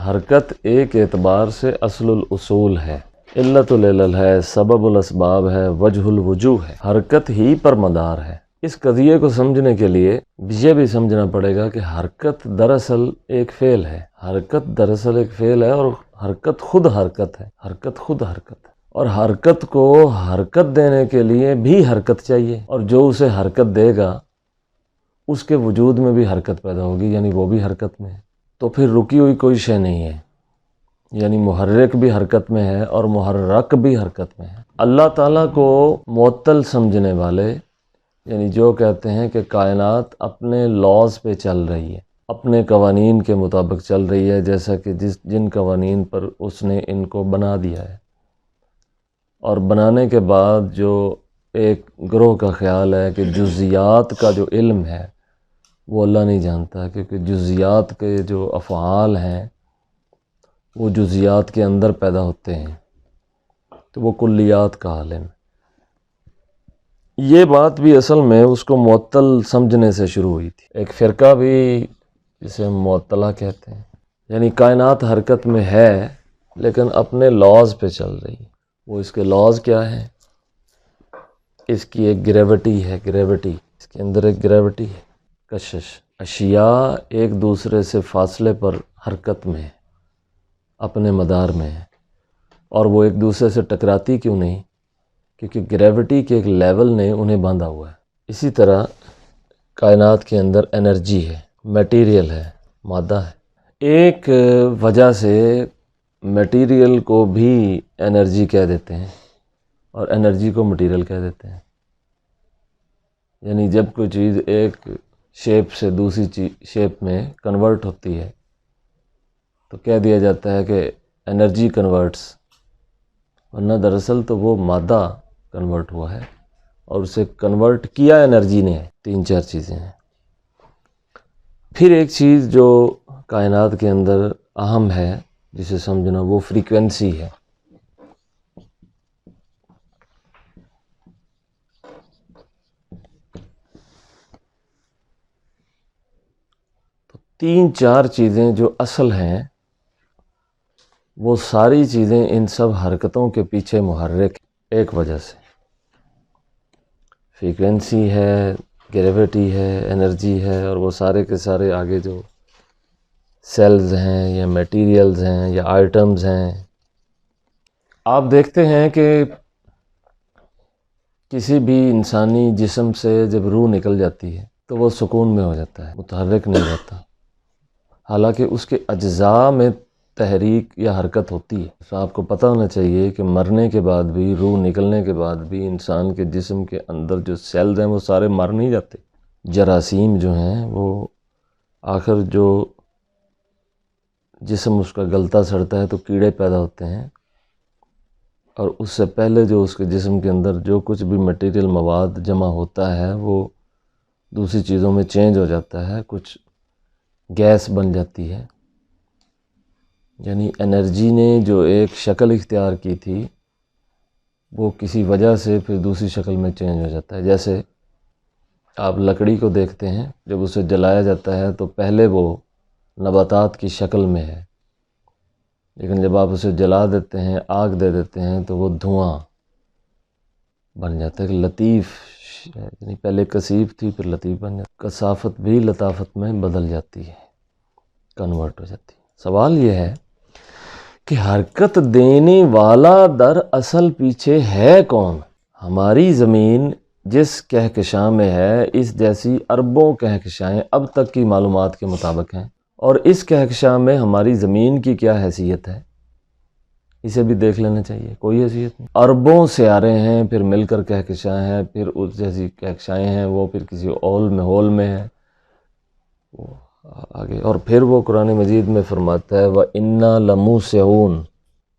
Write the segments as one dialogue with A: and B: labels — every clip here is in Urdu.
A: حرکت ایک اعتبار سے اصل الاصول ہے، علت العلل ہے، سبب الاسباب ہے، وجہ الوجوہ ہے، حرکت ہی پر مدار ہے۔ اس قضیے کو سمجھنے کے لیے یہ بھی سمجھنا پڑے گا کہ حرکت دراصل ایک فعل ہے، حرکت دراصل ایک فعل ہے، اور حرکت خود حرکت ہے، حرکت خود حرکت ہے، اور حرکت کو حرکت دینے کے لیے بھی حرکت چاہیے، اور جو اسے حرکت دے گا اس کے وجود میں بھی حرکت پیدا ہوگی، یعنی وہ بھی حرکت میں ہے۔ تو پھر رکی ہوئی کوئی شے نہیں ہے، یعنی محرک بھی حرکت میں ہے اور محرک بھی حرکت میں ہے۔ اللہ تعالیٰ کو معطل سمجھنے والے، یعنی جو کہتے ہیں کہ کائنات اپنے لاز پہ چل رہی ہے، اپنے قوانین کے مطابق چل رہی ہے، جیسا کہ جن قوانین پر اس نے ان کو بنا دیا ہے، اور بنانے کے بعد جو ایک گروہ کا خیال ہے کہ جزیات کا جو علم ہے وہ اللہ نہیں جانتا، کیونکہ جزیات کے جو افعال ہیں وہ جزیات کے اندر پیدا ہوتے ہیں، تو وہ کلیات کا عالم ہے۔ یہ بات بھی اصل میں اس کو معطل سمجھنے سے شروع ہوئی تھی، ایک فرقہ بھی جسے ہم معطلہ کہتے ہیں، یعنی کائنات حرکت میں ہے لیکن اپنے لاز پہ چل رہی ہے۔ وہ اس کے لاز کیا ہیں؟ اس کی ایک گریوٹی ہے، گریوٹی، اس کے اندر ایک گریوٹی ہے، کشش۔ اشیاء ایک دوسرے سے فاصلے پر حرکت میں ہے، اپنے مدار میں ہے، اور وہ ایک دوسرے سے ٹکراتی کیوں نہیں؟ کیونکہ گریوٹی کے ایک لیول نے انہیں باندھا ہوا ہے۔ اسی طرح کائنات کے اندر انرجی ہے، میٹیریل ہے، مادہ ہے۔ ایک وجہ سے میٹیریل کو بھی انرجی کہہ دیتے ہیں اور انرجی کو مٹیریل کہہ دیتے ہیں، یعنی جب کوئی چیز ایک شیپ سے دوسری شیپ میں کنورٹ ہوتی ہے تو کہہ دیا جاتا ہے کہ انرجی کنورٹس، ورنہ دراصل تو وہ مادہ کنورٹ ہوا ہے اور اسے کنورٹ کیا انرجی نے ہے۔ تین چار چیزیں ہیں۔ پھر ایک چیز جو کائنات کے اندر اہم ہے جسے سمجھنا، وہ فریکوینسی ہے۔ تو تین چار چیزیں جو اصل ہیں وہ ساری چیزیں ان سب حرکتوں کے پیچھے محرک ایک وجہ سے، فریکوینسی ہے، گریوٹی ہے، انرجی ہے، اور وہ سارے کے سارے آگے جو سیلز ہیں یا میٹیریلز ہیں یا آئٹمز ہیں۔ آپ دیکھتے ہیں کہ کسی بھی انسانی جسم سے جب روح نکل جاتی ہے تو وہ سکون میں ہو جاتا ہے، متحرک نہیں رہتا، حالانکہ اس کے اجزاء میں تحریک یا حرکت ہوتی ہے۔ تو آپ کو پتہ ہونا چاہیے کہ مرنے کے بعد بھی، روح نکلنے کے بعد بھی انسان کے جسم کے اندر جو سیلز ہیں وہ سارے مر نہیں جاتے۔ جراثیم جو ہیں وہ آخر جو جسم اس کا گلتا سڑتا ہے تو کیڑے پیدا ہوتے ہیں، اور اس سے پہلے جو اس کے جسم کے اندر جو کچھ بھی مٹیریل مواد جمع ہوتا ہے وہ دوسری چیزوں میں چینج ہو جاتا ہے، کچھ گیس بن جاتی ہے، یعنی انرجی نے جو ایک شکل اختیار کی تھی وہ کسی وجہ سے پھر دوسری شکل میں چینج ہو جاتا ہے۔ جیسے آپ لکڑی کو دیکھتے ہیں، جب اسے جلایا جاتا ہے تو پہلے وہ نباتات کی شکل میں ہے، لیکن جب آپ اسے جلا دیتے ہیں، آگ دے دیتے ہیں تو وہ دھواں بن جاتا ہے، کہ لطیف، یعنی پہلے کثیف تھی پھر لطیف بن جاتی، کثافت بھی لطافت میں بدل جاتی ہے، کنورٹ ہو جاتی ہے۔ سوال یہ ہے کہ حرکت دینے والا در اصل پیچھے ہے کون؟ ہماری زمین جس کہکشاں میں ہے، اس جیسی اربوں کہکشائیں اب تک کی معلومات کے مطابق ہیں، اور اس کہکشاں میں ہماری زمین کی کیا حیثیت ہے اسے بھی دیکھ لینا چاہیے۔ کوئی حیثیت نہیں۔ اربوں سیارے ہیں، پھر مل کر کہکشاں ہیں، پھر اس جیسی کہکشائیں ہیں، وہ پھر کسی ہول میں ہیں وہ آگے، اور پھر وہ قرآن مجید میں فرماتا ہے وَإِنَّا لَمُوسِعُونَ،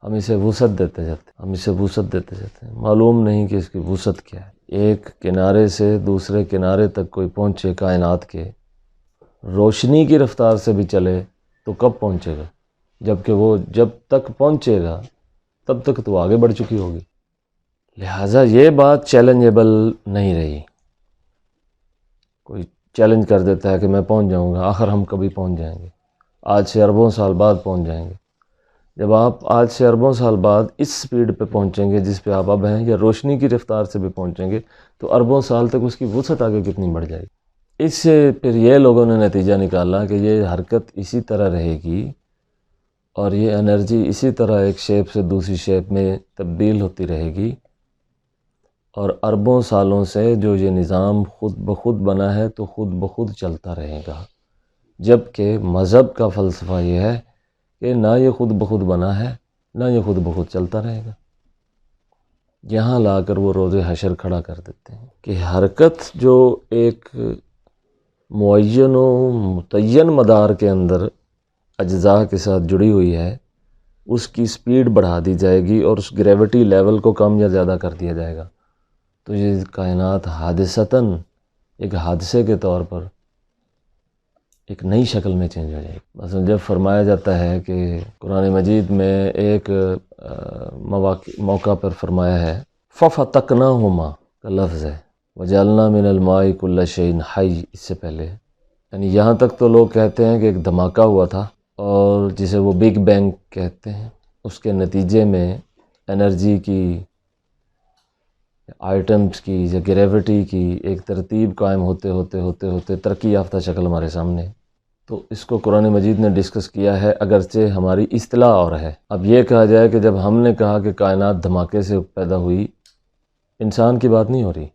A: ہم اسے وسعت دیتے جاتے ہیں، ہم اسے وسعت دیتے جاتے ہیں۔ معلوم نہیں کہ اس کی وسعت کیا ہے۔ ایک کنارے سے دوسرے کنارے تک کوئی پہنچے کائنات کے، روشنی کی رفتار سے بھی چلے تو کب پہنچے گا؟ جبکہ وہ جب تک پہنچے گا تب تک تو آگے بڑھ چکی ہوگی۔ لہٰذا یہ بات چیلنجیبل نہیں رہی۔ کوئی چیلنج کر دیتا ہے کہ میں پہنچ جاؤں گا، آخر ہم کبھی پہنچ جائیں گے، آج سے اربوں سال بعد پہنچ جائیں گے۔ جب آپ آج سے اربوں سال بعد اس سپیڈ پہ پہنچیں گے جس پہ آپ اب ہیں، یا روشنی کی رفتار سے بھی پہنچیں گے، تو اربوں سال تک اس کی وسعت آگے کتنی بڑھ جائے گی۔ اس سے پھر یہ لوگوں نے نتیجہ نکالا کہ یہ حرکت اسی طرح رہے گی اور یہ انرجی اسی طرح ایک شیپ سے دوسری شیپ میں تبدیل ہوتی رہے گی، اور اربوں سالوں سے جو یہ نظام خود بخود بنا ہے تو خود بخود چلتا رہے گا۔ جبکہ مذہب کا فلسفہ یہ ہے کہ نہ یہ خود بخود بنا ہے، نہ یہ خود بخود چلتا رہے گا۔ یہاں لا کر وہ روز حشر کھڑا کر دیتے ہیں کہ حرکت جو ایک معین و متعین مدار کے اندر اجزاء کے ساتھ جڑی ہوئی ہے، اس کی سپیڈ بڑھا دی جائے گی اور اس گریوٹی لیول کو کم یا زیادہ کر دیا جائے گا، تو یہ کائنات حادثتاً ایک حادثے کے طور پر ایک نئی شکل میں چینج ہو جائے گی۔ مثلا جب فرمایا جاتا ہے کہ قرآن مجید میں ایک موقع پر فرمایا ہے فَفَتَقْنَاهُمَا کا لفظ ہے، وَجَعَلْنَا مِنَ الْمَاءِ كُلَّ شَيْءٍ حَيٍّ، اس سے پہلے یعنی یہاں تک تو لوگ کہتے ہیں کہ ایک دھماکہ ہوا تھا، اور جسے وہ بگ بینگ کہتے ہیں، اس کے نتیجے میں انرجی کی، آئٹمز کی یا گریوٹی کی ایک ترتیب قائم ہوتے ترقی یافتہ شکل ہمارے سامنے۔ تو اس کو قرآن مجید نے ڈسکس کیا ہے، اگرچہ ہماری اصطلاح اور ہے۔ اب یہ کہا جائے کہ جب ہم نے کہا کہ کائنات دھماکے سے پیدا ہوئی، انسان کی بات نہیں ہو رہی،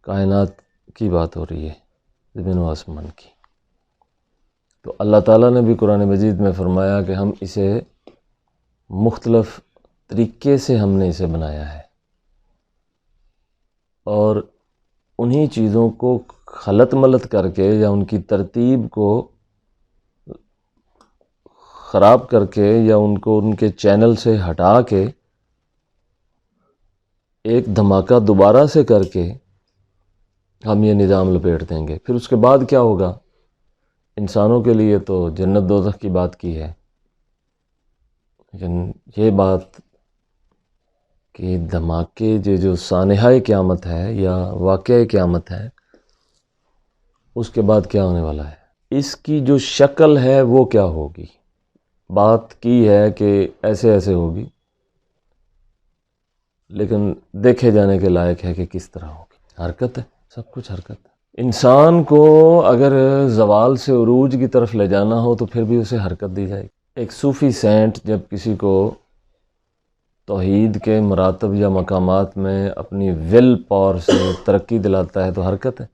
A: کائنات کی بات ہو رہی ہے، زمین و آسمان کی۔ تو اللہ تعالیٰ نے بھی قرآن مجید میں فرمایا کہ ہم اسے مختلف طریقے سے ہم نے اسے بنایا ہے، اور انہی چیزوں کو خلط ملط کر کے یا ان کی ترتیب کو خراب کر کے یا ان کو ان کے چینل سے ہٹا کے ایک دھماکہ دوبارہ سے کر کے ہم یہ نظام لپیٹ دیں گے۔ پھر اس کے بعد کیا ہوگا؟ انسانوں کے لیے تو جنت دوزخ کی بات کی ہے، لیکن یہ بات کہ دھماکے جو سانحہ قیامت ہے یا واقعہ قیامت ہے، اس کے بعد کیا ہونے والا ہے، اس کی جو شکل ہے وہ کیا ہوگی۔ بات کی ہے کہ ایسے ایسے ہوگی، لیکن دیکھے جانے کے لائق ہے کہ کس طرح ہوگی۔ حرکت ہے، سب کچھ حرکت ہے۔ انسان کو اگر زوال سے عروج کی طرف لے جانا ہو تو پھر بھی اسے حرکت دی جائے گی۔ ایک صوفی سینٹ جب کسی کو توحید کے مراتب یا مقامات میں اپنی ول پاور سے ترقی دلاتا ہے تو حرکت ہے۔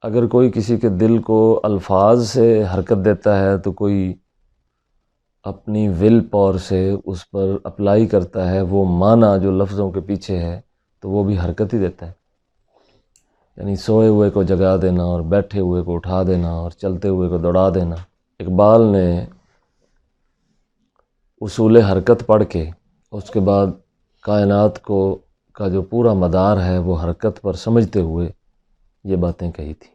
A: اگر کوئی کسی کے دل کو الفاظ سے حرکت دیتا ہے تو کوئی اپنی ول پاور سے اس پر اپلائی کرتا ہے وہ معنی جو لفظوں کے پیچھے ہے، تو وہ بھی حرکت ہی دیتا ہے۔ یعنی سوئے ہوئے کو جگا دینا اور بیٹھے ہوئے کو اٹھا دینا اور چلتے ہوئے کو دوڑا دینا۔ اقبال نے اصول حرکت پڑھ کے اس کے بعد کائنات کا جو پورا مدار ہے وہ حرکت پر سمجھتے ہوئے یہ باتیں کہی تھی،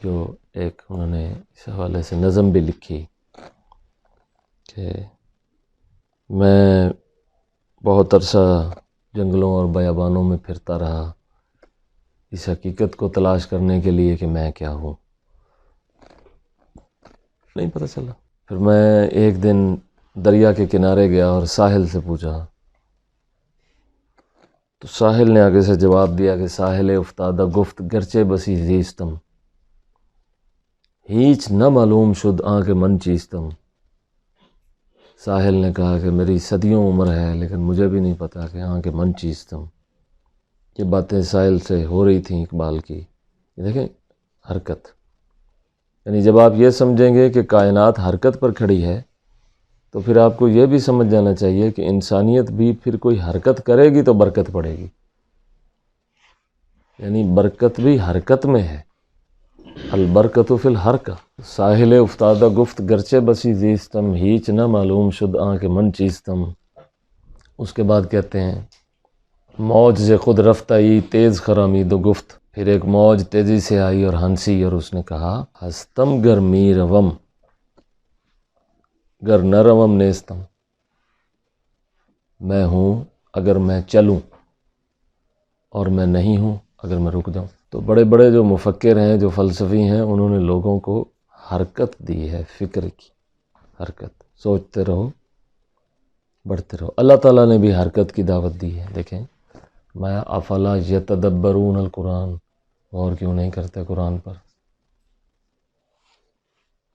A: جو ایک انہوں نے اس حوالے سے نظم بھی لکھی کہ میں بہت عرصہ جنگلوں اور بیابانوں میں پھرتا رہا اس حقیقت کو تلاش کرنے کے لیے کہ میں کیا ہوں، نہیں پتہ چلا۔ پھر میں ایک دن دریا کے کنارے گیا اور ساحل سے پوچھا، تو ساحل نے آگے سے جواب دیا کہ ساحل افتادہ گفت گرچہ بسی زیستم، ہیچ نہ معلوم شد آنکھ من چیستم۔ ساحل نے کہا کہ میری صدیوں عمر ہے لیکن مجھے بھی نہیں پتا کہ آنکھ من چیستم۔ یہ باتیں ساحل سے ہو رہی تھیں اقبال کی۔ یہ دیکھیں حرکت، یعنی جب آپ یہ سمجھیں گے کہ کائنات حرکت پر کھڑی ہے تو پھر آپ کو یہ بھی سمجھ جانا چاہیے کہ انسانیت بھی پھر کوئی حرکت کرے گی تو برکت پڑے گی، یعنی برکت بھی حرکت میں ہے، البرکت فی الحرکہ۔ ساحل افتادہ گفت گرچہ بسی زیستم، ہیچ نہ معلوم شد آنکھ من چیستم۔ اس کے بعد کہتے ہیں موج سے خود رفتائی تیز خرامید و گفت، پھر ایک موج تیزی سے آئی اور ہنسی اور اس نے کہا ہستم گر می روم گر نہ روم نیستم، میں ہوں اگر میں چلوں اور میں نہیں ہوں اگر میں رک جاؤں۔ تو بڑے بڑے جو مفکر ہیں، جو فلسفی ہیں، انہوں نے لوگوں کو حرکت دی ہے، فکر کی حرکت، سوچتے رہو، بڑھتے رہو۔ اللہ تعالیٰ نے بھی حرکت کی دعوت دی ہے۔ دیکھیں، میں افلا یتدبرون القرآن، غور کیوں نہیں کرتے قرآن پر؟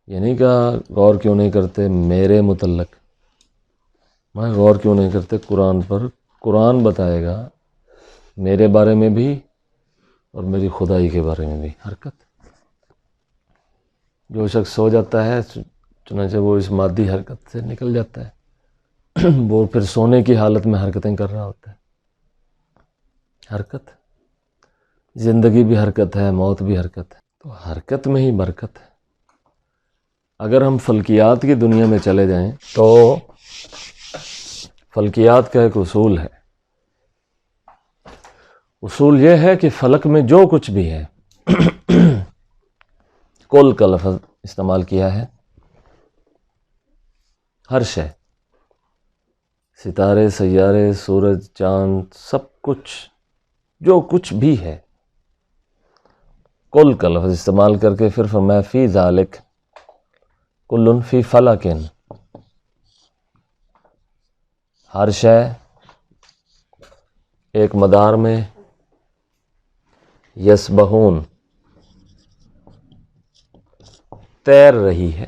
A: یہ نہیں کہا غور کیوں نہیں کرتے میرے متعلق، میں غور کیوں نہیں کرتے قرآن پر؟ قرآن بتائے گا میرے بارے میں بھی اور میری خدائی کے بارے میں بھی۔ حرکت، جو شخص سو جاتا ہے چنانچہ وہ اس مادی حرکت سے نکل جاتا ہے، وہ پھر سونے کی حالت میں حرکتیں کر رہا ہوتا ہے۔ حرکت، زندگی بھی حرکت ہے، موت بھی حرکت ہے، تو حرکت میں ہی برکت ہے۔ اگر ہم فلکیات کی دنیا میں چلے جائیں تو فلکیات کا ایک اصول ہے، اصول یہ ہے کہ فلک میں جو کچھ بھی ہے، کل کا لفظ استعمال کیا ہے، ہر شے، ستارے، سیارے، سورج، چاند، سب کچھ، جو کچھ بھی ہے، کل کا لفظ استعمال کر کے پھر فرمایا فی ذالک کل فی فلکن، ہر شے ایک مدار میں، یسبحون، تیر رہی ہے۔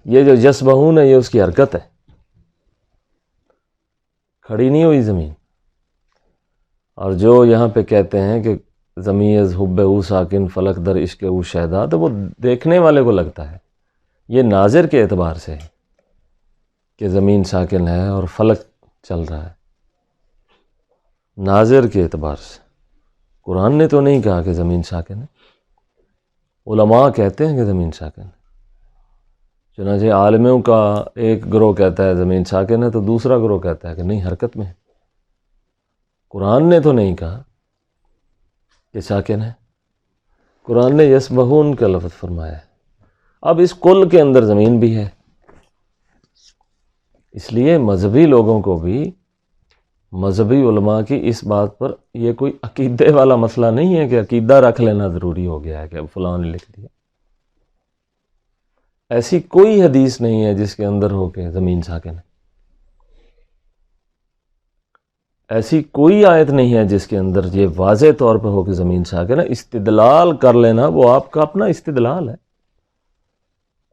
A: یہ جو یسبحون ہے یہ اس کی حرکت ہے، کھڑی نہیں ہوئی زمین۔ اور جو یہاں پہ کہتے ہیں کہ زمین از حب او ساکن فلک در عشق او شہدا، تو وہ دیکھنے والے کو لگتا ہے، یہ ناظر کے اعتبار سے ہے کہ زمین ساکن ہے اور فلک چل رہا ہے، ناظر کے اعتبار سے۔ قرآن نے تو نہیں کہا کہ زمین ساکن ہے، علماء کہتے ہیں کہ زمین ساکن ہے۔ چنانچہ عالموں کا ایک گروہ کہتا ہے زمین ساکن ہے، تو دوسرا گروہ کہتا ہے کہ نہیں، حرکت میں ہے۔ قرآن نے تو نہیں کہا کہ ساکن ہے، قرآن نے یسبحون کا لفظ فرمایا ہے۔ اب اس کل کے اندر زمین بھی ہے، اس لیے مذہبی لوگوں کو بھی، مذہبی علماء کی اس بات پر، یہ کوئی عقیدے والا مسئلہ نہیں ہے کہ عقیدہ رکھ لینا ضروری ہو گیا ہے کہ فلاں نے لکھ دیا۔ ایسی کوئی حدیث نہیں ہے جس کے اندر ہو کہ زمین ساکن ہے، ایسی کوئی آیت نہیں ہے جس کے اندر یہ واضح طور پہ ہو کہ زمین ساکن ہے۔ استدلال کر لینا وہ آپ کا اپنا استدلال ہے،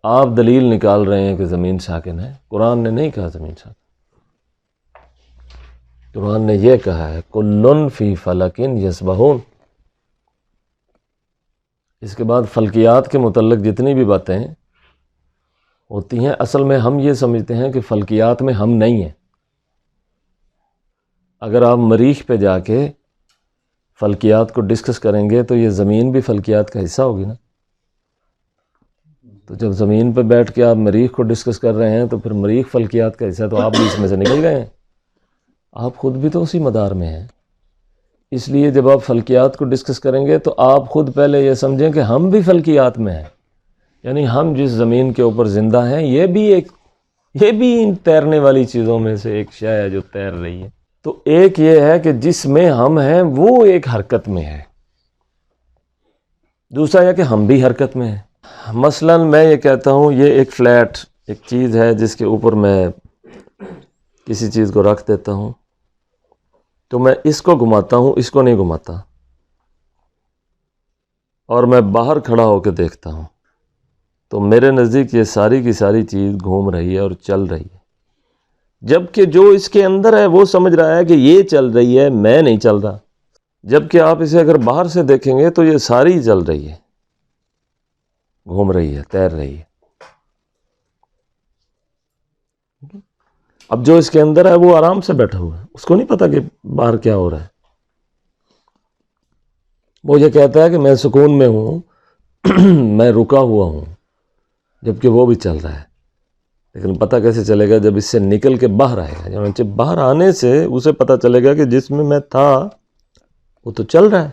A: آپ دلیل نکال رہے ہیں کہ زمین ساکن ہے، قرآن نے نہیں کہا زمین ساکن۔ قرآن نے یہ کہا ہے کلن فی فلکن یسبحون۔ اس کے بعد فلکیات کے متعلق جتنی بھی باتیں ہوتی ہیں، اصل میں ہم یہ سمجھتے ہیں کہ فلکیات میں ہم نہیں ہیں۔ اگر آپ مریخ پہ جا کے فلکیات کو ڈسکس کریں گے تو یہ زمین بھی فلکیات کا حصہ ہوگی نا۔ تو جب زمین پہ بیٹھ کے آپ مریخ کو ڈسکس کر رہے ہیں تو پھر مریخ فلکیات کا حصہ، تو آپ بھی اس میں سے نکل گئے ہیں، آپ خود بھی تو اسی مدار میں ہیں۔ اس لیے جب آپ فلکیات کو ڈسکس کریں گے تو آپ خود پہلے یہ سمجھیں کہ ہم بھی فلکیات میں ہیں، یعنی ہم جس زمین کے اوپر زندہ ہیں یہ بھی ان تیرنے والی چیزوں میں سے ایک شے ہے جو تیر رہی ہے۔ تو ایک یہ ہے کہ جس میں ہم ہیں وہ ایک حرکت میں ہے، دوسرا یہ کہ ہم بھی حرکت میں ہیں۔ مثلا میں یہ کہتا ہوں یہ ایک فلیٹ ایک چیز ہے جس کے اوپر میں کسی چیز کو رکھ دیتا ہوں، تو میں اس کو گھماتا ہوں، اس کو نہیں گھماتا، اور میں باہر کھڑا ہو کے دیکھتا ہوں، تو میرے نزدیک یہ ساری کی ساری چیز گھوم رہی ہے اور چل رہی ہے، جبکہ جو اس کے اندر ہے وہ سمجھ رہا ہے کہ یہ چل رہی ہے، میں نہیں چل رہا۔ جبکہ آپ اسے اگر باہر سے دیکھیں گے تو یہ ساری چل رہی ہے، گھوم رہی ہے، تیر رہی ہے۔ اب جو اس کے اندر ہے وہ آرام سے بیٹھا ہوا ہے، اس کو نہیں پتا کہ باہر کیا ہو رہا ہے، وہ یہ کہتا ہے کہ میں سکون میں ہوں، میں رکا ہوا ہوں، جبکہ وہ بھی چل رہا ہے۔ لیکن پتہ کیسے چلے گا؟ جب اس سے نکل کے باہر آئے گا، چنانچہ باہر آنے سے اسے پتہ چلے گا کہ جس میں تھا وہ تو چل رہا ہے،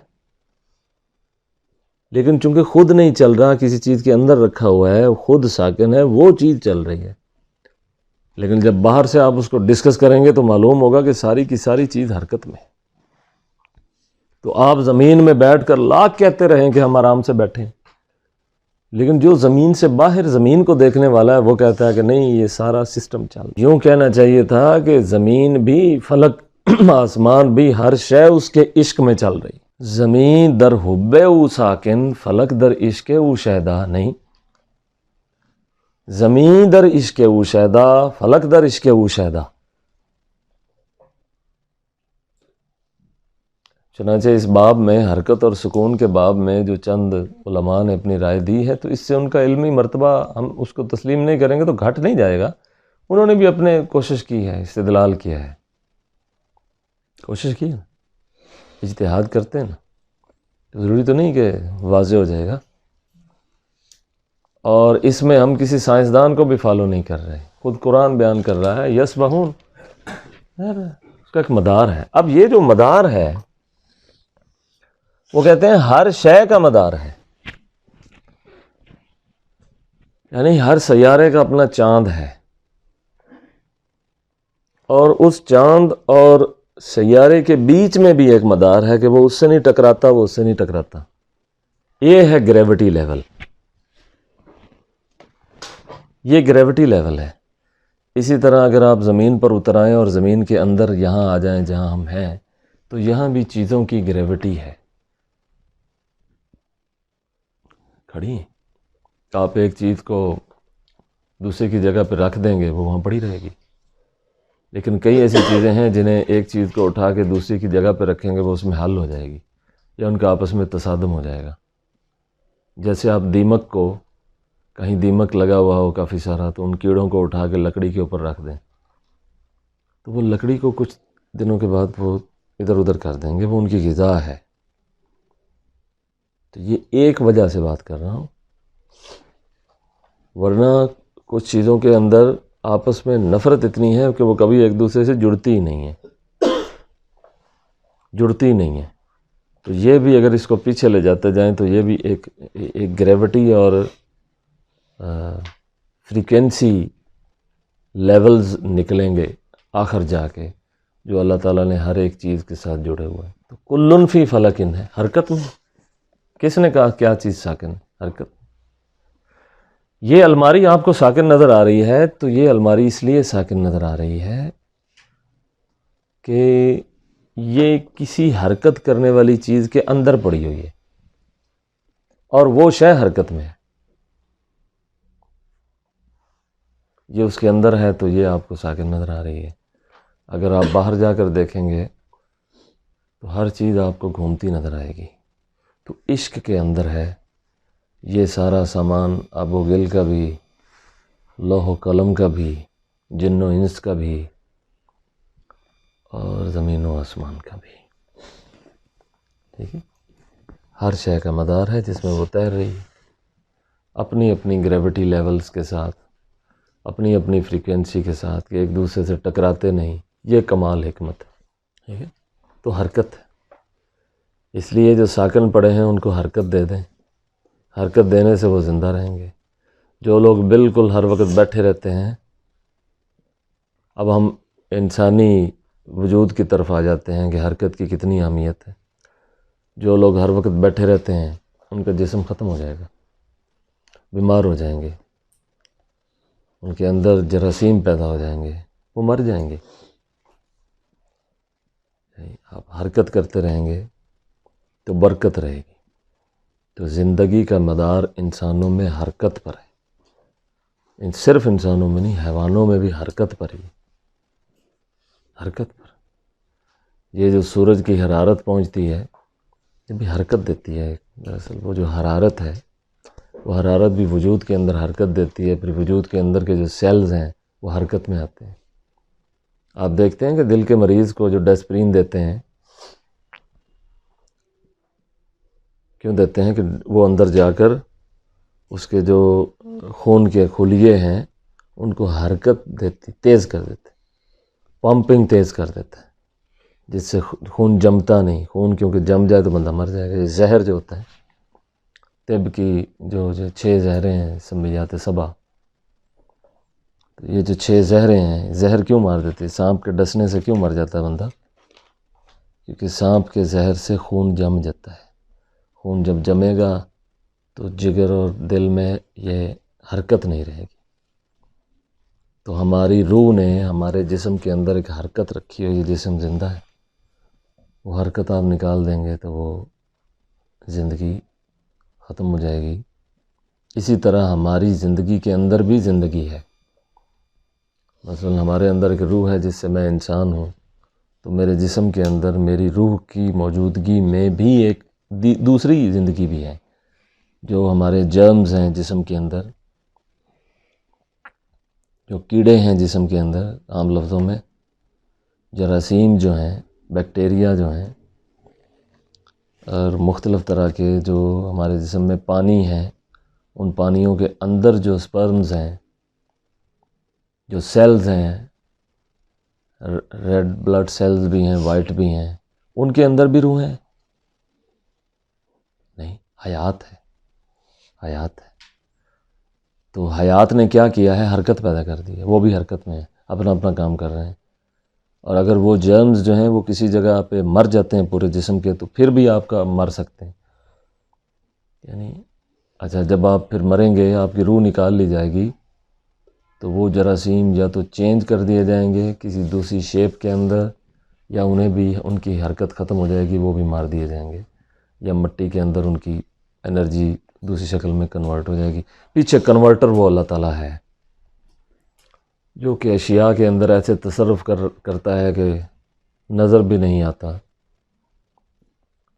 A: لیکن چونکہ خود نہیں چل رہا، کسی چیز کے اندر رکھا ہوا ہے، خود ساکن ہے، وہ چیز چل رہی ہے۔ لیکن جب باہر سے آپ اس کو ڈسکس کریں گے تو معلوم ہوگا کہ ساری کی ساری چیز حرکت میں ہے۔ تو آپ زمین میں بیٹھ کر لاکھ کہتے رہیں کہ ہم آرام سے بیٹھے ہیں، لیکن جو زمین سے باہر زمین کو دیکھنے والا ہے وہ کہتا ہے کہ نہیں یہ سارا سسٹم چل، یوں کہنا چاہیے تھا کہ زمین بھی، فلک آسمان بھی، ہر شے اس کے عشق میں چل رہی. زمین در حب او ساکن، فلک در عشق او شیدا. نہیں، زمین در عشق او شیدا، فلک در عشق او شیدا. چنانچہ اس باب میں، حرکت اور سکون کے باب میں جو چند علماء نے اپنی رائے دی ہے، تو اس سے ان کا علمی مرتبہ ہم اس کو تسلیم نہیں کریں گے تو گھٹ نہیں جائے گا. انہوں نے بھی اپنے کوشش کی ہے، استدلال کیا ہے، کوشش کی ہے، اجتہاد کرتے ہیں نا، ضروری تو نہیں کہ واضح ہو جائے گا. اور اس میں ہم کسی سائنسدان کو بھی فالو نہیں کر رہے، خود قرآن بیان کر رہا ہے یسبحون، اس کا ایک مدار ہے. اب یہ جو مدار ہے وہ کہتے ہیں ہر شے کا مدار ہے، یعنی ہر سیارے کا اپنا چاند ہے، اور اس چاند اور سیارے کے بیچ میں بھی ایک مدار ہے کہ وہ اس سے نہیں ٹکراتا، وہ اس سے نہیں ٹکراتا. یہ ہے گریوٹی لیول، یہ گریوٹی لیول ہے. اسی طرح اگر آپ زمین پر اتر آئیں اور زمین کے اندر یہاں آ جائیں جہاں ہم ہیں، تو یہاں بھی چیزوں کی گریوٹی ہے، کھڑی ہیں. آپ ایک چیز کو دوسرے کی جگہ پہ رکھ دیں گے وہ وہاں پڑی رہے گی، لیکن کئی ایسی چیزیں ہیں جنہیں ایک چیز کو اٹھا کے دوسری کی جگہ پہ رکھیں گے وہ اس میں حل ہو جائے گی یا ان کا آپس میں تصادم ہو جائے گا. جیسے آپ دیمک کو، کہیں دیمک لگا ہوا ہو کافی سارا، تو ان کیڑوں کو اٹھا کے لکڑی کے اوپر رکھ دیں تو وہ لکڑی کو کچھ دنوں کے بعد وہ ادھر ادھر کر دیں گے، وہ ان کی غذا ہے. تو یہ ایک وجہ سے بات کر رہا ہوں، ورنہ کچھ چیزوں کے اندر آپس میں نفرت اتنی ہے کہ وہ کبھی ایک دوسرے سے جڑتی ہی نہیں ہے، جڑتی ہی نہیں ہے. تو یہ بھی اگر اس کو پیچھے لے جاتے جائیں تو یہ بھی ایک گریوٹی اور فریکوینسی لیولز نکلیں گے آخر جا کے، جو اللہ تعالیٰ نے ہر ایک چیز کے ساتھ جڑے ہوئے ہیں. تو کلن فی فلکن ہے، حرکت میں. کس نے کہا کیا چیز ساکن ہے؟ حرکت. یہ الماری آپ کو ساکن نظر آ رہی ہے تو یہ الماری اس لیے ساکن نظر آ رہی ہے کہ یہ کسی حرکت کرنے والی چیز کے اندر پڑی ہوئی ہے اور وہ شے حرکت میں ہے. یہ اس کے اندر ہے تو یہ آپ کو ساکن نظر آ رہی ہے. اگر آپ باہر جا کر دیکھیں گے تو ہر چیز آپ کو گھومتی نظر آئے گی. تو عشق کے اندر ہے یہ سارا سامان، آب و گل کا بھی، لوح و قلم کا بھی، جن و انس کا بھی، اور زمین و آسمان کا بھی. ٹھیک ہے، ہر شے کا مدار ہے جس میں وہ تیر رہی ہے اپنی اپنی گریوٹی لیولز کے ساتھ، اپنی اپنی فریکوینسی کے ساتھ، کہ ایک دوسرے سے ٹکراتے نہیں. یہ کمال حکمت ہے. ٹھیک ہے، تو حرکت ہے. اس لیے جو ساکن پڑے ہیں ان کو حرکت دے دیں، حرکت دینے سے وہ زندہ رہیں گے. جو لوگ بالکل ہر وقت بیٹھے رہتے ہیں، اب ہم انسانی وجود کی طرف آ جاتے ہیں کہ حرکت کی کتنی اہمیت ہے. جو لوگ ہر وقت بیٹھے رہتے ہیں ان کا جسم ختم ہو جائے گا، بیمار ہو جائیں گے، ان کے اندر جراثیم پیدا ہو جائیں گے، وہ مر جائیں گے. آپ حرکت کرتے رہیں گے تو برکت رہے گی. تو زندگی کا مدار انسانوں میں حرکت پر ہے، صرف انسانوں میں نہیں، حیوانوں میں بھی حرکت پر ہی، حرکت پر. یہ جو سورج کی حرارت پہنچتی ہے یہ بھی حرکت دیتی ہے. دراصل وہ جو حرارت ہے، وہ حرارت بھی وجود کے اندر حرکت دیتی ہے، پھر وجود کے اندر کے جو سیلز ہیں وہ حرکت میں آتے ہیں. آپ دیکھتے ہیں کہ دل کے مریض کو جو ڈیسپرین دیتے ہیں، کیوں دیتے ہیں؟ کہ وہ اندر جا کر اس کے جو خون کے خلیے ہیں ان کو حرکت دیتی، تیز کر دیتے، پمپنگ تیز کر دیتا ہے، جس سے خون جمتا نہیں. خون کیونکہ جم جائے تو بندہ مر جائے گا. یہ زہر جو ہوتا ہے، طب کی جو 6 زہریں ہیں، سمیات 7، یہ جو 6 زہریں ہیں، زہر کیوں مار دیتے؟ سانپ کے ڈسنے سے کیوں مر جاتا ہے بندہ؟ کیونکہ سانپ کے زہر سے خون جم جاتا ہے. خون جب جمے گا تو جگر اور دل میں یہ حرکت نہیں رہے گی۔ تو ہماری روح نے ہمارے جسم کے اندر ایک حرکت رکھی ہے، یہ جسم زندہ ہے، وہ حرکت آپ نکال دیں گے تو وہ زندگی ختم ہو جائے گی۔ اسی طرح ہماری زندگی کے اندر بھی زندگی ہے۔ مثلا ہمارے اندر ایک روح ہے جس سے میں انسان ہوں، تو میرے جسم کے اندر میری روح کی موجودگی میں بھی ایک دوسری زندگی بھی ہے، جو ہمارے جرمز ہیں جسم کے اندر، جو کیڑے ہیں جسم کے اندر، عام لفظوں میں جراثیم جو ہیں، بیکٹیریا جو ہیں، اور مختلف طرح کے جو ہمارے جسم میں پانی ہیں، ان پانیوں کے اندر جو سپرمز ہیں، جو سیلز ہیں، ریڈ بلڈ سیلز بھی ہیں، وائٹ بھی ہیں، ان کے اندر بھی روح ہے؟ نہیں، حیات ہے، حیات ہے۔ تو حیات نے کیا کیا ہے؟ حرکت پیدا کر دی ہے، وہ بھی حرکت میں ہے، اپنا اپنا کام کر رہے ہیں۔ اور اگر وہ جرمز جو ہیں وہ کسی جگہ پہ مر جاتے ہیں پورے جسم کے، تو پھر بھی آپ کا مر سکتے ہیں، یعنی اچھا جب آپ پھر مریں گے، آپ کی روح نکال لی جائے گی، تو وہ جراثیم یا تو چینج کر دیے جائیں گے کسی دوسری شیپ کے اندر، یا انہیں بھی ان کی حرکت ختم ہو جائے گی، وہ بھی مار دیے جائیں گے، یا مٹی کے اندر ان کی انرجی دوسری شکل میں کنورٹ ہو جائے گی۔ پیچھے کنورٹر وہ اللہ تعالیٰ ہے جو کہ اشیاء کے اندر ایسے تصرف کرتا ہے کہ نظر بھی نہیں آتا،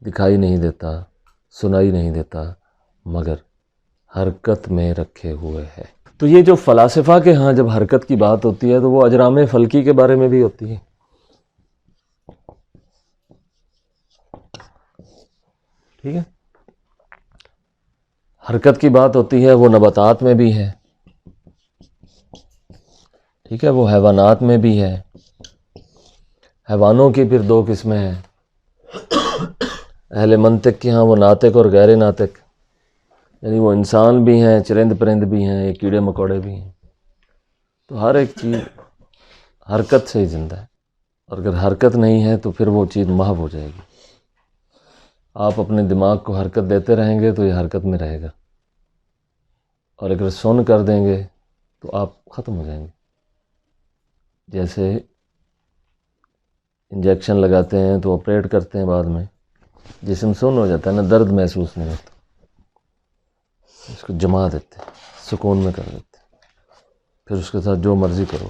A: دکھائی نہیں دیتا، سنائی نہیں دیتا، مگر حرکت میں رکھے ہوئے ہے۔ تو یہ جو فلاسفہ کے ہاں جب حرکت کی بات ہوتی ہے تو وہ اجرام فلکی کے بارے میں بھی ہوتی ہے، ٹھیک ہے؟ حرکت کی بات ہوتی ہے وہ نباتات میں بھی ہے، ٹھیک ہے، وہ حیوانات میں بھی ہے۔ حیوانوں کی پھر دو قسمیں ہیں، اہل منطق کے ہاں وہ ناطق اور غیر ناطق، یعنی وہ انسان بھی ہیں، چرند پرند بھی ہیں، یہ کیڑے مکوڑے بھی ہیں۔ تو ہر ایک چیز حرکت سے ہی زندہ ہے، اور اگر حرکت نہیں ہے تو پھر وہ چیز محو ہو جائے گی۔ آپ اپنے دماغ کو حرکت دیتے رہیں گے تو یہ حرکت میں رہے گا، اور اگر سن کر دیں گے تو آپ ختم ہو جائیں گے۔ جیسے انجیکشن لگاتے ہیں تو آپریٹ کرتے ہیں، بعد میں جسم سن ہو جاتا ہے نا، درد محسوس نہیں ہوتا، اس کو جما دیتے ہیں، سکون میں کر دیتے ہیں، پھر اس کے ساتھ جو مرضی کرو،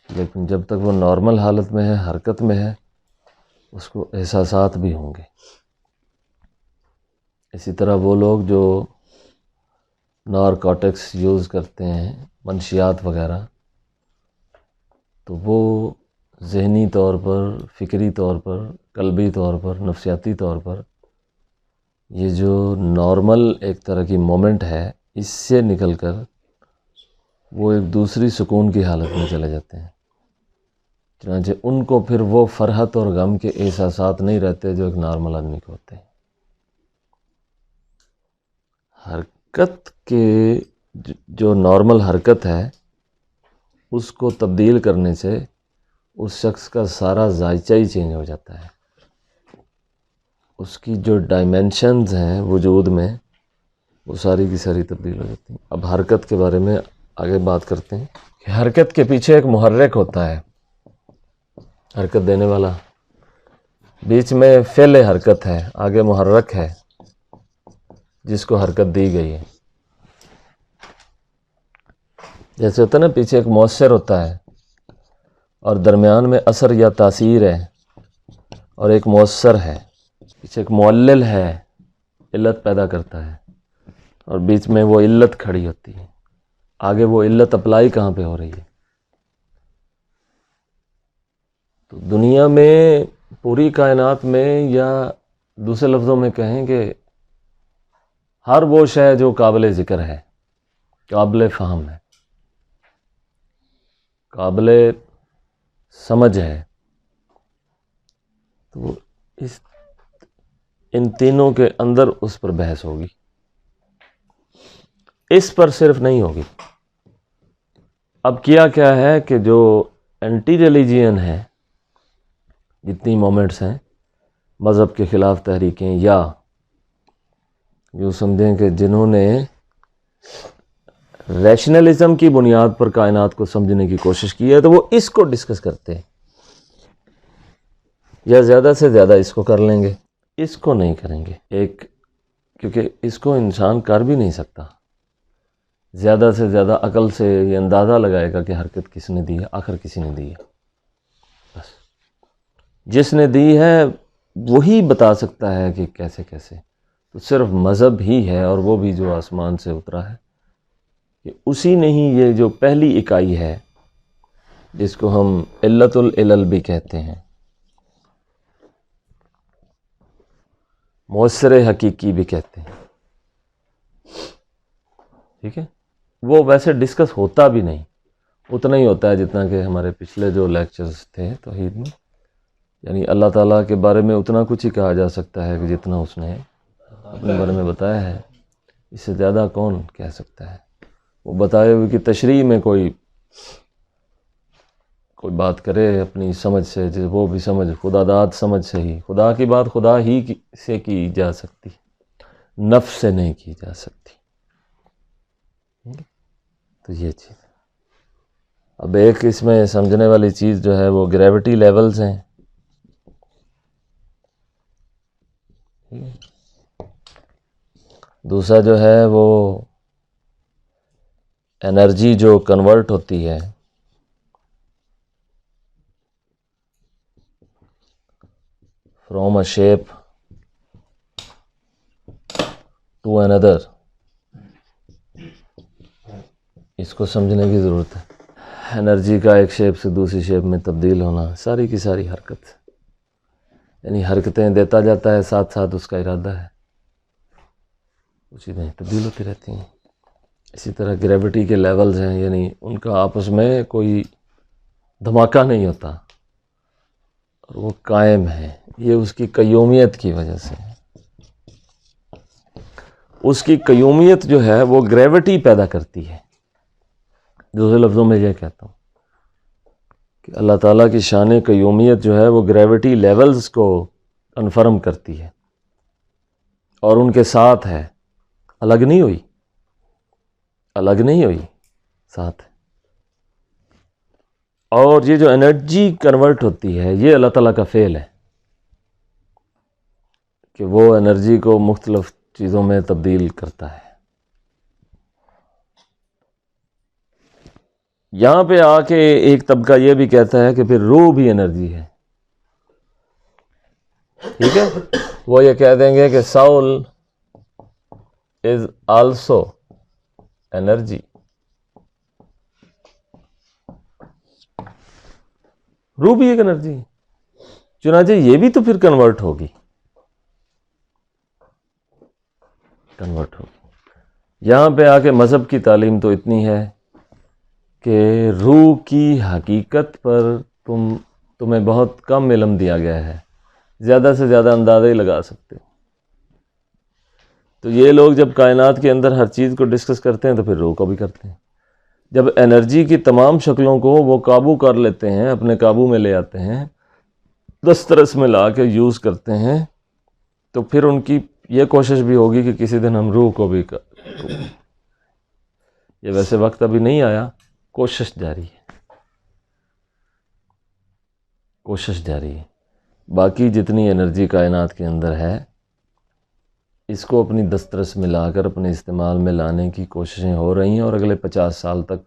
A: لیکن جب تک وہ نارمل حالت میں ہے، حرکت میں ہے، اس کو احساسات بھی ہوں گے۔ اسی طرح وہ لوگ جو نارکوٹکس یوز کرتے ہیں، منشیات وغیرہ، تو وہ ذہنی طور پر، فکری طور پر، قلبی طور پر، نفسیاتی طور پر یہ جو نارمل ایک طرح کی مومنٹ ہے، اس سے نکل کر وہ ایک دوسری سکون کی حالت میں چلے جاتے ہیں، چنانچہ ان کو پھر وہ فرحت اور غم کے احساسات نہیں رہتے جو ایک نارمل آدمی کو ہوتے ہیں۔ حرکت کے جو نارمل حرکت ہے اس کو تبدیل کرنے سے اس شخص کا سارا ذائچہ ہی چینج ہو جاتا ہے، اس کی جو ڈائمینشنز ہیں وجود میں وہ ساری کی ساری تبدیل ہو جاتی ہیں۔ اب حرکت کے بارے میں آگے بات کرتے ہیں کہ حرکت کے پیچھے ایک محرک ہوتا ہے، حرکت دینے والا، بیچ میں فعل حرکت ہے، آگے محرک ہے جس کو حرکت دی گئی ہے۔ جیسے ہوتا ہے نا، پیچھے ایک مؤثر ہوتا ہے اور درمیان میں اثر یا تاثیر ہے، اور ایک مؤثر ہے، پیچھے ایک معلل ہے، علت پیدا کرتا ہے، اور بیچ میں وہ علت کھڑی ہوتی ہے، آگے وہ علت اپلائی کہاں پہ ہو رہی ہے۔ تو دنیا میں، پوری کائنات میں، یا دوسرے لفظوں میں کہیں کہ ہر وہ شے جو قابل ذکر ہے، قابل فہم ہے، قابل سمجھ ہے، تو ان تینوں کے اندر اس پر بحث ہوگی، اس پر صرف نہیں ہوگی۔ اب کیا ہے کہ جو اینٹی ریلیجین ہے، جتنی مومنٹس ہیں، مذہب کے خلاف تحریکیں یا یوں سمجھیں کہ جنہوں نے ریشنلزم کی بنیاد پر کائنات کو سمجھنے کی کوشش کی ہے تو وہ اس کو ڈسکس کرتے ہیں، یا زیادہ سے زیادہ اس کو کر لیں گے، اس کو نہیں کریں گے، کیونکہ اس کو انسان کر بھی نہیں سکتا، زیادہ سے زیادہ عقل سے یہ اندازہ لگائے گا کہ حرکت کس نے دی ہے، آخر کسی نے دی ہے، بس جس نے دی ہے وہی بتا سکتا ہے کہ کیسے کیسے، تو صرف مذہب ہی ہے، اور وہ بھی جو آسمان سے اترا ہے، کہ اسی نے ہی یہ جو پہلی اکائی ہے جس کو ہم علت العلل بھی کہتے ہیں، مؤثر حقیقی بھی کہتے ہیں، ٹھیک ہے، وہ ویسے ڈسکس ہوتا بھی نہیں، اتنا ہی ہوتا ہے جتنا کہ ہمارے پچھلے جو لیکچرز تھے توحید میں، یعنی اللہ تعالیٰ کے بارے میں اتنا کچھ ہی کہا جا سکتا ہے کہ جتنا اس نے اپنے بارے میں بتایا ہے، اس سے زیادہ کون کہہ سکتا ہے؟ وہ بتائے ہوئے کہ تشریح میں کوئی بات کرے اپنی سمجھ سے، وہ بھی سمجھ خدا داد سمجھ سے ہی، خدا کی بات خدا ہی سے کی جا سکتی، نفس سے نہیں کی جا سکتی، تو یہ چیز۔ اب ایک اس میں سمجھنے والی چیز جو ہے وہ گریوٹی لیولز ہیں، دوسرا جو ہے وہ انرجی جو کنورٹ ہوتی ہے فرام اے شیپ ٹو اندر، اس کو سمجھنے کی ضرورت ہے۔ انرجی کا ایک شیپ سے دوسری شیپ میں تبدیل ہونا، ساری کی ساری حرکت، یعنی حرکتیں دیتا جاتا ہے، ساتھ ساتھ اس کا ارادہ ہے، وہ چیزیں تبدیل ہوتی رہتی ہیں۔ اسی طرح گریوٹی کے لیولز ہیں، یعنی ان کا آپس میں کوئی دھماکہ نہیں ہوتا، اور وہ قائم ہے، یہ اس کی قیومیت کی وجہ سے ہے۔ اس کی قیومیت جو ہے وہ گریوٹی پیدا کرتی ہے۔ دوسرے لفظوں میں یہ کہتا ہوں کہ اللہ تعالیٰ کی شان قیومیت جو ہے وہ گریوٹی لیولز کو کنفرم کرتی ہے، اور ان کے ساتھ ہے، الگ نہیں ہوئی، الگ نہیں ہوئی، ساتھ ہے۔ اور یہ جو انرجی کنورٹ ہوتی ہے یہ اللہ تعالیٰ کا فعل ہے کہ وہ انرجی کو مختلف چیزوں میں تبدیل کرتا ہے۔ یہاں پہ آ کے ایک طبقہ یہ بھی کہتا ہے کہ پھر روح بھی انرجی ہے، ٹھیک ہے، وہ یہ کہہ دیں گے کہ سول از آلسو انرجی، روح بھی ایک انرجی ہے، چنانچہ یہ بھی تو پھر کنورٹ ہوگی، یہاں پہ آ کے مذہب کی تعلیم تو اتنی ہے کہ روح کی حقیقت پر تمہیں بہت کم علم دیا گیا ہے، زیادہ سے زیادہ اندازہ ہی لگا سکتے ہو۔ تو یہ لوگ جب کائنات کے اندر ہر چیز کو ڈسکس کرتے ہیں تو پھر روح کو بھی کرتے ہیں۔ جب انرجی کی تمام شکلوں کو وہ قابو کر لیتے ہیں، اپنے قابو میں لے آتے ہیں، دسترس میں لا کے یوز کرتے ہیں، تو پھر ان کی یہ کوشش بھی ہوگی کہ کسی دن ہم روح کو بھی یہ ویسے وقت ابھی نہیں آیا، کوشش جاری ہے، کوشش جاری ہے۔ باقی جتنی انرجی کائنات کے اندر ہے اس کو اپنی دسترس میں لا کر اپنے استعمال میں لانے کی کوششیں ہو رہی ہیں، اور اگلے 50 سال تک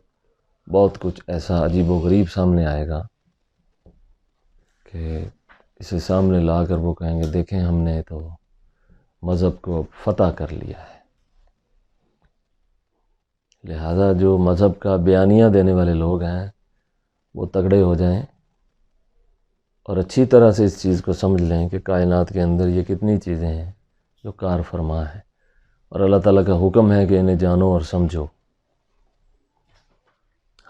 A: بہت کچھ ایسا عجیب و غریب سامنے آئے گا کہ اسے سامنے لا کر وہ کہیں گے دیکھیں ہم نے تو مذہب کو فتح کر لیا ہے۔ لہذا جو مذہب کا بیانیہ دینے والے لوگ ہیں وہ تگڑے ہو جائیں اور اچھی طرح سے اس چیز کو سمجھ لیں کہ کائنات کے اندر یہ کتنی چیزیں ہیں جو کار فرما ہے، اور اللہ تعالیٰ کا حکم ہے کہ انہیں جانو اور سمجھو۔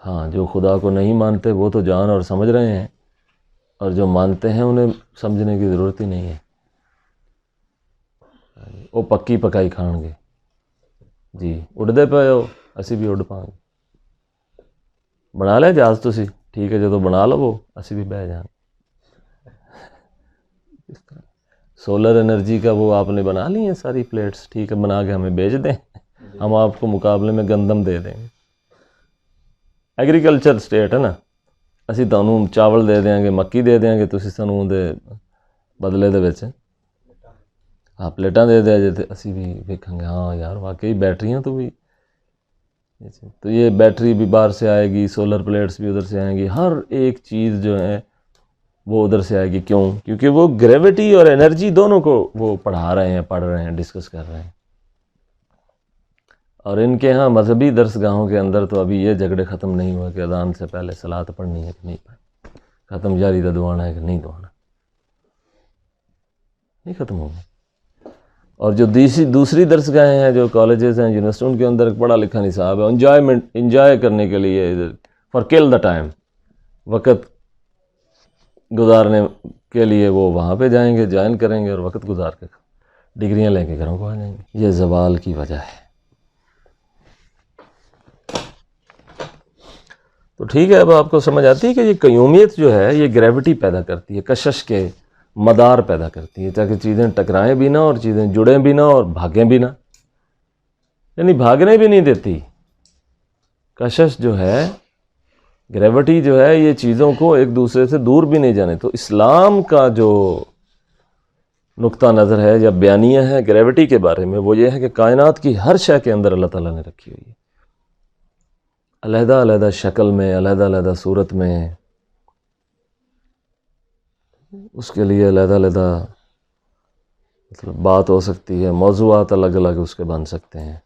A: ہاں، جو خدا کو نہیں مانتے وہ تو جان اور سمجھ رہے ہیں، اور جو مانتے ہیں انہیں سمجھنے کی ضرورت ہی نہیں ہے، وہ پکی پکائی کھان گے جی، اڑتے پے ہو اسی بھی اڑ پاں گے، بنا لے جہاز تسی، ٹھیک ہے جدو بنا لو اسی بھی بہ جان۔ سولر انرجی کا وہ آپ نے بنا لی ہیں ساری پلیٹس، ٹھیک ہے، بنا کے ہمیں بھیج دیں، ہم آپ کو مقابلے میں گندم دے دیں گے۔ ایگریکلچر سٹیٹ ہے نا، ਅਸੀਂ ਤੁਹਾਨੂੰ ਚਾਵਲ ਦੇ ਦਿਆਂਗੇ, ਮੱਕੀ ਦੇ ਦਿਆਂਗੇ, ਤੁਸੀਂ ਸਾਨੂੰ ਉਹਦੇ ਬਦਲੇ ਦੇ ਵਿੱਚ پلیٹاں دے دیا جائے، اسی بھی دیکھیں گے ہاں یار واقعی بیٹریاں تو بھی، تو یہ بیٹری بھی باہر سے آئے گی، سولر پلیٹس بھی ادھر سے آئیں گی، ہر ایک چیز جو ہے وہ ادھر سے آئے گی۔ کیوں؟ کیونکہ وہ گریوٹی اور انرجی دونوں کو وہ پڑھا رہے ہیں، پڑھ رہے ہیں، ڈسکس کر رہے ہیں۔ اور ان کے ہاں مذہبی درس گاہوں کے اندر تو ابھی یہ جھگڑے ختم نہیں ہوا کہ اذان سے پہلے صلاۃ پڑھنی ہے کہ نہیں پڑھنی، ختم جاری دا دعانا ہے کہ نہیں دعانا، نہیں ختم ہوگا۔ اور جو دوسری درس گاہیں ہیں، جو کالجز ہیں، یونیورسٹی، ان کے اندر ایک پڑھا لکھا نصاب ہے، انجوائے کرنے کے لیے، فار کل دا ٹائم، وقت گزارنے کے لیے وہ وہاں پہ جائیں گے، جوائن کریں گے اور وقت گزار کے ڈگریاں لے کے گھروں کو آ جائیں گے۔ یہ زوال کی وجہ ہے۔ تو ٹھیک ہے، اب آپ کو سمجھ آتی ہے کہ یہ قیومیت جو ہے یہ گریوٹی پیدا کرتی ہے، کشش کے مدار پیدا کرتی ہے، تاکہ چیزیں ٹکرائیں بھی نہ اور چیزیں جڑیں بھی نہ اور بھاگیں بھی نہ، یعنی بھاگنے بھی نہیں دیتی۔ کشش جو ہے، گریوٹی جو ہے، یہ چیزوں کو ایک دوسرے سے دور بھی نہیں جانے۔ تو اسلام کا جو نقطہ نظر ہے یا بیانیہ ہے گریوٹی کے بارے میں، وہ یہ ہے کہ کائنات کی ہر شے کے اندر اللہ تعالیٰ نے رکھی ہوئی ہے، علیحدہ علیحدہ شکل میں، علیحدہ علیحدہ صورت میں، اس کے لیے علیحدہ علیحدہ مطلب بات ہو سکتی ہے، موضوعات الگ الگ اس کے بن سکتے ہیں۔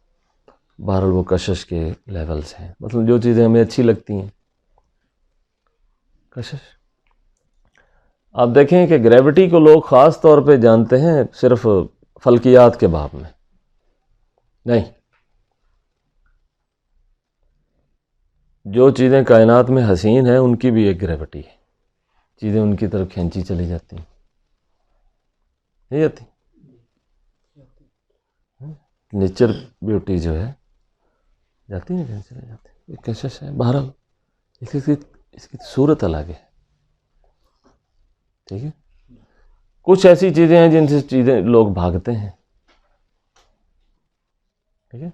A: بہرحال وہ کشش کے لیولز ہیں، مطلب جو چیزیں ہمیں اچھی لگتی ہیں، کشش۔ آپ دیکھیں کہ گریوٹی کو لوگ خاص طور پہ جانتے ہیں صرف فلکیات کے باب میں، نہیں، جو چیزیں کائنات میں حسین ہیں ان کی بھی ایک گریوٹی ہے، چیزیں ان کی طرف کھینچی چلی جاتی ہیں، نہیں جاتی؟ نیچر بیوٹی جو ہے جاتی ہیں، کہیں چلے جاتی ہیں، ایک کشش ہے۔ بہرحال اس کی صورت الگ ہے، ٹھیک ہے۔ کچھ ایسی چیزیں ہیں جن سے چیزیں لوگ بھاگتے ہیں، ٹھیک ہے۔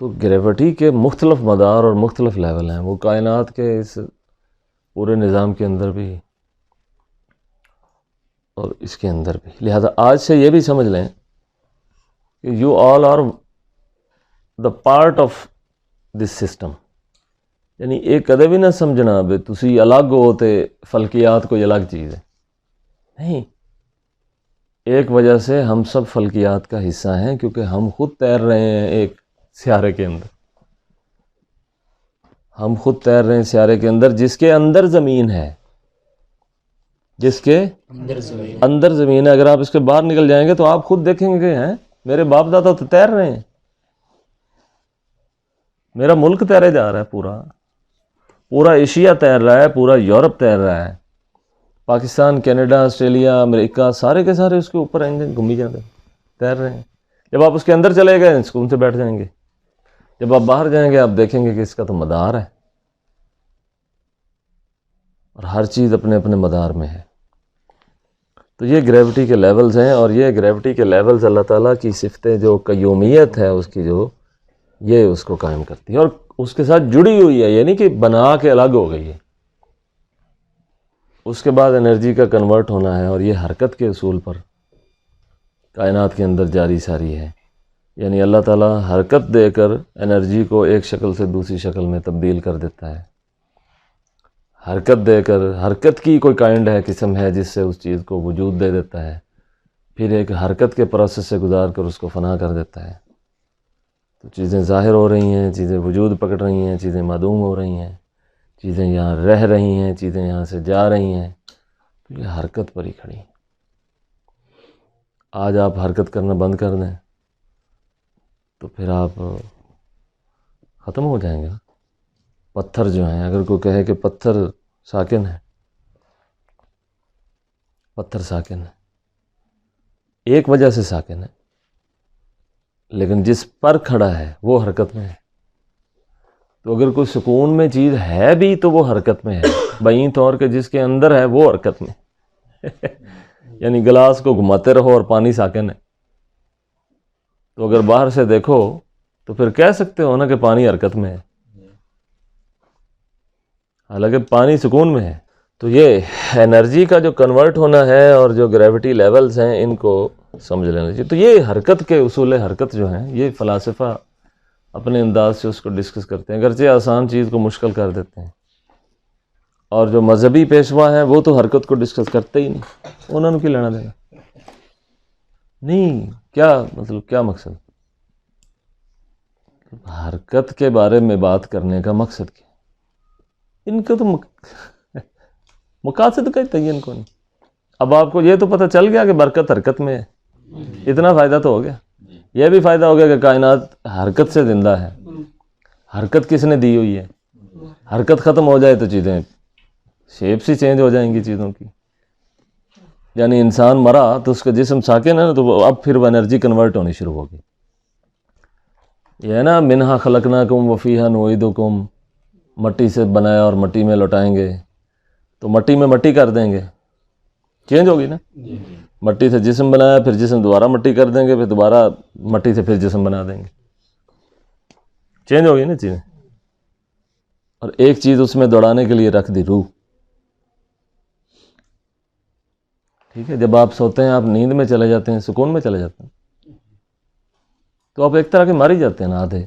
A: تو گریوٹی کے مختلف مدار اور مختلف لیول ہیں، وہ کائنات کے اس پورے نظام کے اندر بھی اور اس کے اندر بھی۔ لہذا آج سے یہ بھی سمجھ لیں کہ you all are the part of this system, یعنی ایک کدے بھی نہ سمجھنا بے تسی الگ ہوتے فلکیات کوئی الگ چیز ہے، نہیں، ایک وجہ سے ہم سب فلکیات کا حصہ ہیں، کیونکہ ہم خود تیر رہے ہیں ایک سیارے کے اندر، ہم خود تیر رہے ہیں سیارے کے اندر، جس کے اندر زمین ہے، جس کے اندر زمین ہے۔ اگر آپ اس کے باہر نکل جائیں گے تو آپ خود دیکھیں گے کہ ہیں میرے باپ دادا تو تیر رہے ہیں، میرا ملک تیرے جا رہا ہے، پورا ایشیا تیر رہا ہے، پورا یورپ تیر رہا ہے، پاکستان، کینیڈا، آسٹریلیا، امریکہ، سارے کے سارے اس کے اوپر انجن گھومی جاتے ہیں، تیر رہے ہیں۔ جب آپ اس کے اندر چلے گئے سکون سے بیٹھ جائیں گے، جب آپ باہر جائیں گے آپ دیکھیں گے کہ اس کا تو مدار ہے، اور ہر چیز اپنے اپنے مدار میں ہے۔ تو یہ گریوٹی کے لیولز ہیں، اور یہ گریوٹی کے لیولز اللہ تعالیٰ کی صفتیں جو قیومیت ہے اس کی، جو یہ اس کو قائم کرتی ہے اور اس کے ساتھ جڑی ہوئی ہے، یعنی کہ بنا کے الگ ہو گئی ہے۔ اس کے بعد انرجی کا کنورٹ ہونا ہے، اور یہ حرکت کے اصول پر کائنات کے اندر جاری ساری ہے، یعنی اللہ تعالیٰ حرکت دے کر انرجی کو ایک شکل سے دوسری شکل میں تبدیل کر دیتا ہے، حرکت دے کر، حرکت کی کوئی کائنڈ ہے، قسم ہے جس سے اس چیز کو وجود دے دیتا ہے، پھر ایک حرکت کے پروسیس سے گزار کر اس کو فنا کر دیتا ہے۔ تو چیزیں ظاہر ہو رہی ہیں، چیزیں وجود پکڑ رہی ہیں، چیزیں معدوم ہو رہی ہیں، چیزیں یہاں رہ رہی ہیں، چیزیں یہاں سے جا رہی ہیں، تو یہ حرکت پر ہی کھڑی ہیں۔ آج آپ حرکت کرنا بند کر دیں تو پھر آپ ختم ہو جائیں گے۔ پتھر جو ہیں، اگر کوئی کہے کہ پتھر ساکن ہے، پتھر ساکن ہے، ایک وجہ سے ساکن ہے، لیکن جس پر کھڑا ہے وہ حرکت میں ہے۔ تو اگر کوئی سکون میں چیز ہے بھی تو وہ حرکت میں ہے، بعین طور کہ جس کے اندر ہے وہ حرکت میں یعنی گلاس کو گھماتے رہو اور پانی ساکن ہے. تو اگر باہر سے دیکھو تو پھر کہہ سکتے ہو نا کہ پانی حرکت میں ہے، حالانکہ پانی سکون میں ہے. تو یہ انرجی کا جو کنورٹ ہونا ہے اور جو گریوٹی لیولز ہیں ان کو سمجھ لینا چاہیے. تو یہ حرکت کے اصول حرکت جو ہیں یہ فلاسفہ اپنے انداز سے اس کو ڈسکس کرتے ہیں، اگرچہ آسان چیز کو مشکل کر دیتے ہیں. اور جو مذہبی پیشوا ہیں وہ تو حرکت کو ڈسکس کرتے ہی نہیں، انہوں نے کی لینا دینا نہیں. کیا مطلب، کیا مقصد؟ حرکت کے بارے میں بات کرنے کا مقصد کیا؟ ان کا تو مقاصد کا تعین کو نہیں. اب آپ کو یہ تو پتہ چل گیا کہ برکت حرکت میں ہے، اتنا فائدہ تو ہو گیا. یہ بھی فائدہ ہو گیا کہ کائنات حرکت سے زندہ ہے. حرکت کس نے دی ہوئی ہے؟ حرکت ختم ہو جائے تو چیزیں شیپ سی چینج ہو جائیں گی چیزوں کی. یعنی انسان مرا تو اس کا جسم ساکن ہے نا، تو اب پھر وہ انرجی کنورٹ ہونی شروع ہوگی. یہ ہے نا منہا خلقناکم وفیہا نعیدکم، مٹی سے بنایا اور مٹی میں لوٹائیں گے. تو مٹی میں مٹی کر دیں گے، چینج ہوگی نا. مٹی سے جسم بنایا، پھر جسم دوبارہ مٹی کر دیں گے، پھر دوبارہ مٹی سے پھر جسم بنا دیں گے، چینج ہوگی نا چیزیں. اور ایک چیز اس میں دوڑانے کے لیے رکھ دی، روح. ٹھیک ہے، جب آپ سوتے ہیں آپ نیند میں چلے جاتے ہیں، سکون میں چلے جاتے ہیں، تو آپ ایک طرح کے مار ہی جاتے ہیں نا آدھے.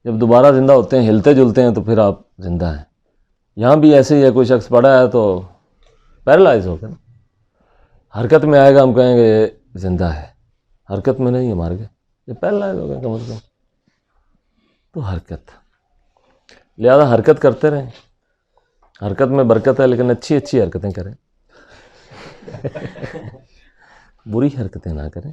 A: جب دوبارہ زندہ ہوتے ہیں، ہلتے جلتے ہیں، تو پھر آپ زندہ ہیں. یہاں بھی ایسے ہی ہے، کوئی شخص پڑا ہے تو پیرالائز ہو گیا نا. حرکت میں آئے گا ہم کہیں گے یہ زندہ ہے، حرکت میں نہیں ہے، مار گئے، یہ پیرالائز ہو گیا کم از کم. تو حرکت، لہذا حرکت کرتے رہیں. حرکت میں برکت ہے، لیکن اچھی اچھی حرکتیں کریں، بری حرکتیں نہ کریں.